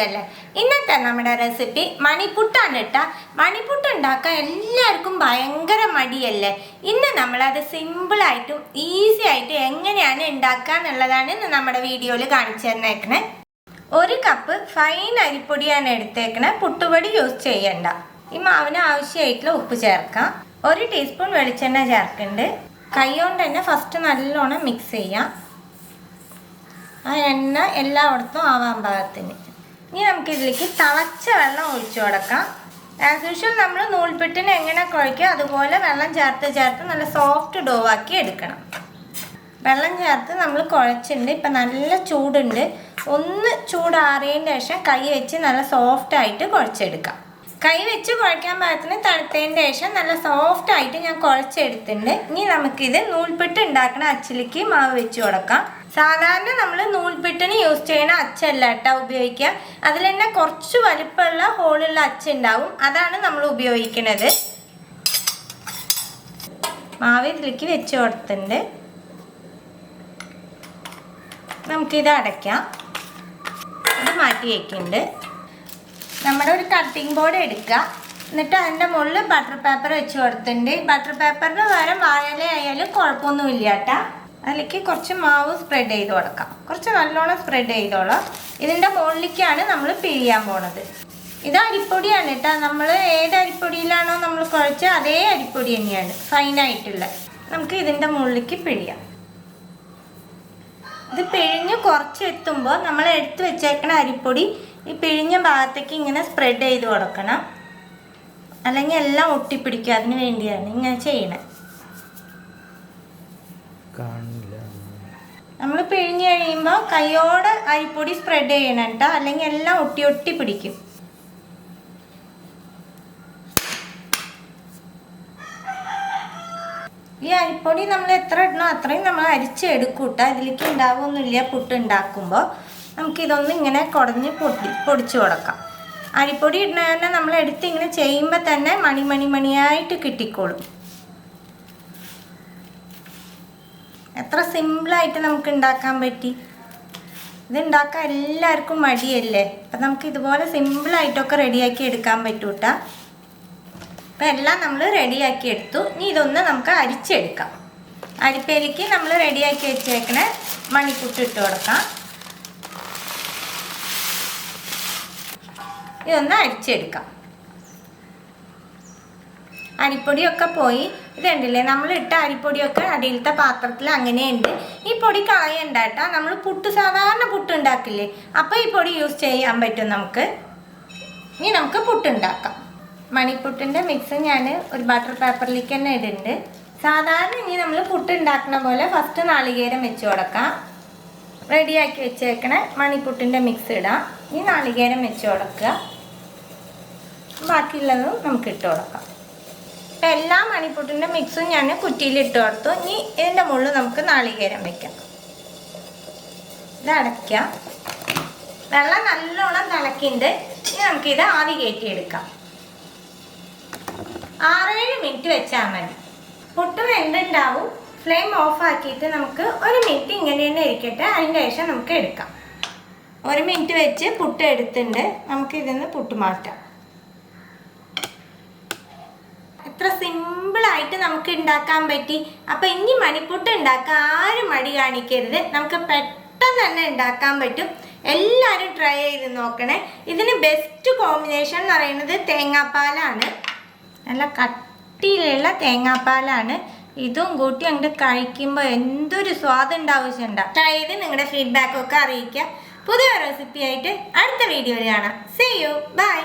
സുഖല്ലേ? ഇന്നത്തെ നമ്മുടെ റെസിപ്പി മണിപ്പുട്ടാണ് കേട്ടോ. മണിപ്പുട്ട് ഉണ്ടാക്കാൻ എല്ലാവർക്കും ഭയങ്കര മടിയല്ലേ? ഇന്ന് നമ്മളത് സിമ്പിളായിട്ടും ഈസി ആയിട്ട് എങ്ങനെയാണ് ഉണ്ടാക്കുക എന്നുള്ളതാണ് ഇന്ന് നമ്മുടെ വീഡിയോയിൽ കാണിച്ചു തന്നേക്കണേ. 1 കപ്പ് ഫൈൻ അരിപ്പൊടിയാണ് എടുത്തേക്കണേ. പുട്ടുപൊടി യൂസ് ചെയ്യണ്ട. ഈ മാവിന് ആവശ്യമായിട്ടുള്ള ഉപ്പ് ചേർക്കാം. 1 ടീസ്പൂൺ വെളിച്ചെണ്ണ ചേർക്കുന്നുണ്ട്. കൈ കൊണ്ട് തന്നെ ഫസ്റ്റ് നല്ലോണം മിക്സ് ചെയ്യാം. ആ എണ്ണ എല്ലായിടത്തും ആവാൻ പാകത്തിന്. ഇനി നമുക്കിതിലേക്ക് തിളച്ച വെള്ളം ഒഴിച്ചു കൊടുക്കാം. ആസ് യൂഷ്വൽ നമ്മൾ നൂൽപുട്ടിന് എങ്ങനെ കുഴയ്ക്കുക അതുപോലെ വെള്ളം ചേർത്ത് നല്ല സോഫ്റ്റ് ഡോ ആക്കി എടുക്കണം. വെള്ളം ചേർത്ത് നമ്മൾ കുഴച്ചിട്ടുണ്ട്. ഇപ്പം നല്ല ചൂടുണ്ട്. ഒന്ന് ചൂടാറിയതിന് ശേഷം കൈ വെച്ച് നല്ല സോഫ്റ്റായിട്ട് കുഴച്ചെടുക്കാം. കൈ വെച്ച് കുഴയ്ക്കാൻ പാകത്തിന് തണുത്തതിന് ശേഷം നല്ല സോഫ്റ്റായിട്ട് ഞാൻ കുഴച്ചെടുത്തിട്ടുണ്ട്. ഇനി നമുക്കിത് നൂൽപുട്ട് ഉണ്ടാക്കുന്ന അച്ചിലേക്ക് മാവ് വെച്ച് കൊടുക്കാം. സാധാരണ നമ്മൾ നൂൽപുട്ടിന് യൂസ് ചെയ്യുന്ന അച്ചല്ല കേട്ടോ ഉപയോഗിക്കുക. അതിൽ തന്നെ കുറച്ച് വലിപ്പമുള്ള ഹോളുള്ള അച്ചുണ്ടാവും. അതാണ് നമ്മൾ ഉപയോഗിക്കുന്നത്. മാവ് ഇതിലേക്ക് വെച്ച് കൊടുത്തിട്ടുണ്ട്. നമുക്കിത് അടയ്ക്കാം. ഇത് മാറ്റി വയ്ക്കുന്നുണ്ട്. നമ്മുടെ ഒരു കട്ടിംഗ് ബോർഡ് എടുക്കുക. എന്നിട്ട് അതിൻ്റെ മുകളിൽ ബട്ടർ പേപ്പർ വെച്ച് കൊടുത്തിട്ടുണ്ട്. ബട്ടർ പേപ്പറിന് പകരം വാഴയില ആയാലും കുഴപ്പമൊന്നുമില്ല കേട്ടോ. അതിലേക്ക് കുറച്ച് മാവ് സ്പ്രെഡ് ചെയ്ത് കൊടുക്കാം. കുറച്ച് നല്ലോണം സ്പ്രെഡ് ചെയ്തോളാം. ഇതിൻ്റെ മുകളിലേക്കാണ് നമ്മൾ പിഴിയാൻ പോണത്. ഇത് അരിപ്പൊടിയാണ് കേട്ടോ. നമ്മൾ ഏത് അരിപ്പൊടിയിലാണോ നമ്മൾ കുഴച്ചത് അതേ അരിപ്പൊടി തന്നെയാണ്, ഫൈനായിട്ടുള്ള. നമുക്ക് ഇതിൻ്റെ മുകളിലേക്ക് പിഴിയാം. ഇത് പിഴിഞ്ഞ് കുറച്ച് എത്തുമ്പോൾ നമ്മൾ എടുത്ത് വെച്ചേക്കണ അരിപ്പൊടി ഈ പിഴിഞ്ഞ ഭാഗത്തേക്ക് ഇങ്ങനെ സ്പ്രെഡ് ചെയ്ത് കൊടുക്കണം. അല്ലെങ്കിൽ എല്ലാം ഒട്ടിപ്പിടിക്കുക. അതിന് വേണ്ടിയാണ് ഇങ്ങനെ ചെയ്യണത്. നമ്മൾ പിഴിഞ്ഞ് കഴിയുമ്പോൾ കൈയോടെ അരിപ്പൊടി സ്പ്രെഡ് ചെയ്യണം കേട്ടോ. അല്ലെങ്കിൽ എല്ലാം ഒട്ടി പിടിക്കും. ഈ അരിപ്പൊടി നമ്മൾ എത്ര ഇടണോ അത്രയും നമ്മൾ അരിച്ചെടുക്കും കേട്ടോ. ഇതിലേക്ക് ഉണ്ടാവുമൊന്നുമില്ല. പുട്ട് ഉണ്ടാക്കുമ്പോൾ നമുക്കിതൊന്നും ഇങ്ങനെ കുടഞ്ഞ് പൊടിച്ചു കൊടുക്കാം. അരിപ്പൊടി ഇടുന്ന തന്നെ നമ്മൾ എടുത്ത് ഇങ്ങനെ ചെയ്യുമ്പോൾ തന്നെ മണിയായിട്ട് കിട്ടിക്കോളും. എത്ര സിമ്പിളായിട്ട് നമുക്ക് ഉണ്ടാക്കാൻ പറ്റി. ഇത് ഉണ്ടാക്കാൻ എല്ലാവർക്കും മടിയല്ലേ? അപ്പം നമുക്ക് ഇതുപോലെ സിമ്പിളായിട്ടൊക്കെ റെഡിയാക്കി എടുക്കാൻ പറ്റും കേട്ടോ. അപ്പം എല്ലാം നമ്മൾ റെഡിയാക്കി എടുത്തു. ഇനി ഇതൊന്ന് നമുക്ക് അരിച്ചെടുക്കാം. അരിപ്പയിലേക്ക് നമ്മൾ റെഡിയാക്കി വെച്ചേക്കണ മണിപ്പുട്ട് ഇട്ട് കൊടുക്കാം. ഇതൊന്ന് അരിച്ചെടുക്കാം. അരിപ്പൊടിയൊക്കെ പോയി. ഇത് കണ്ടില്ലേ, നമ്മൾ ഇട്ട അരിപ്പൊടിയൊക്കെ അടിയിലത്തെ പാത്രത്തിൽ അങ്ങനെയുണ്ട്. ഈ പൊടി കളയണ്ട കേട്ടോ. നമ്മൾ സാധാരണ പുട്ട് ഉണ്ടാക്കില്ലേ, അപ്പോൾ ഈ പൊടി യൂസ് ചെയ്യാൻ പറ്റും നമുക്ക്. ഇനി നമുക്ക് പുട്ടുണ്ടാക്കാം. മണിപ്പുട്ടിൻ്റെ മിക്സ് ഞാൻ ഒരു ബട്ടർ പേപ്പറിലേക്ക് തന്നെ ഇടുന്നുണ്ട്. സാധാരണ ഇനി നമ്മൾ പുട്ട് ഉണ്ടാക്കുന്ന പോലെ ഫസ്റ്റ് നാളികേരം വെച്ച് കൊടുക്കാം. റെഡിയാക്കി വെച്ചേക്കണ മണിപ്പുട്ടിൻ്റെ മിക്സ് ഇടാം. ഈ നാളികേരം വെച്ച് കൊടുക്കുക. ബാക്കിയുള്ളതും നമുക്ക് ഇട്ട് കൊടുക്കാം. അപ്പം എല്ലാ മണിപ്പുട്ടിൻ്റെ മിക്സും ഞാൻ കുറ്റിയിൽ ഇട്ട് കൊടുത്തു. ഇനി ഇതിൻ്റെ മുകളിൽ നമുക്ക് നാളികേരം വയ്ക്കാം. ഇത് അടയ്ക്കാം. വെള്ളം നല്ലോണം തിളക്കിണ്ട്. ഇനി നമുക്കിത് ആവി കയറ്റിയെടുക്കാം. 6-7 മിനിറ്റ് വെച്ചാൽ മതി. പുട്ട് വെന്തുണ്ടാവും. ഫ്ലെയിം ഓഫ് ആക്കിയിട്ട് നമുക്ക് 1 മിനിറ്റ് ഇങ്ങനെ തന്നെ ഇരിക്കട്ടെ. അതിൻ്റെ ശേഷം നമുക്ക് എടുക്കാം. 1 മിനിറ്റ് വെച്ച് പുട്ട് എടുത്തിട്ടുണ്ട്. നമുക്ക് ഇതിന്ന് പുട്ട് മാറ്റാം. എത്ര സിമ്പിളായിട്ട് നമുക്ക് ഉണ്ടാക്കാൻ പറ്റി. അപ്പം ഇനി മണിപ്പുട്ട് ഉണ്ടാക്കാൻ ആരും മടി കാണിക്കരുത്. നമുക്ക് പെട്ടെന്ന് തന്നെ ഉണ്ടാക്കാൻ പറ്റും. എല്ലാവരും ട്രൈ ചെയ്ത് നോക്കണേ. ഇതിന് ബെസ്റ്റ് കോമ്പിനേഷൻ എന്ന് പറയുന്നത് തേങ്ങാപ്പാലാണ്. നല്ല കട്ടിയിലുള്ള തേങ്ങാപ്പാലാണ്. ഇതും കൂട്ടി അങ്ങോട്ട് കഴിക്കുമ്പോൾ എന്തൊരു സ്വാദ് ഉണ്ടാവശ്യമുണ്ട. ട്രൈ ചെയ്ത് നിങ്ങളുടെ ഫീഡ്ബാക്കൊക്കെ അറിയിക്കുക. പുതിയ റെസിപ്പി ആയിട്ട് അടുത്ത വീഡിയോയിൽ കാണാം. See you. Bye.